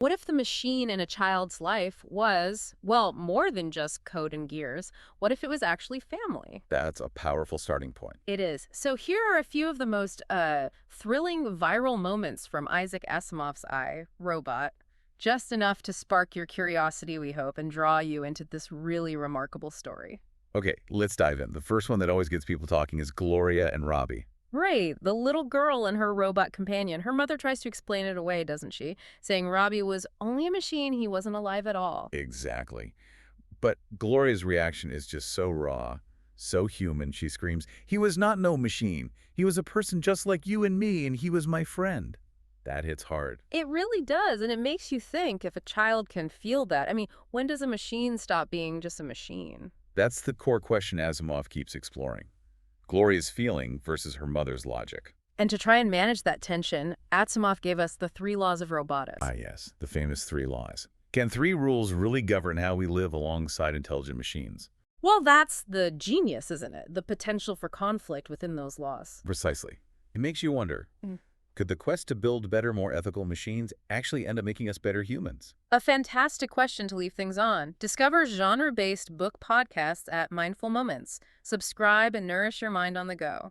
What if the machine in a child's life was, well, more than just code and gears? What if it was actually family? That's a powerful starting point. It is. So here are a few of the most thrilling viral moments from Isaac Asimov's Robot. Just enough to spark your curiosity, we hope, and draw you into this really remarkable story. Okay, let's dive in. The first one that always gets people talking is Gloria and Robbie. Right, the little girl and her robot companion. Her mother tries to explain it away, doesn't she? Saying Robbie was only a machine, he wasn't alive at all. Exactly. But Gloria's reaction is just so raw, so human. She screams, "He was not no machine. He was a person just like you and me, and he was my friend." That hits hard. It really does, and it makes you think if a child can feel that. I mean, when does a machine stop being just a machine? That's the core question Asimov keeps exploring. Gloria's feeling versus her mother's logic. And to try and manage that tension, Asimov gave us the three laws of robotics. Ah, yes, the famous three laws. Can three rules really govern how we live alongside intelligent machines? Well, that's the genius, isn't it? The potential for conflict within those laws. Precisely. It makes you wonder, Mm. could the quest to build better, more ethical machines actually end up making us better humans? A fantastic question to leave things on. Discover genre-based book podcasts at Mindful Moments. Subscribe and nourish your mind on the go.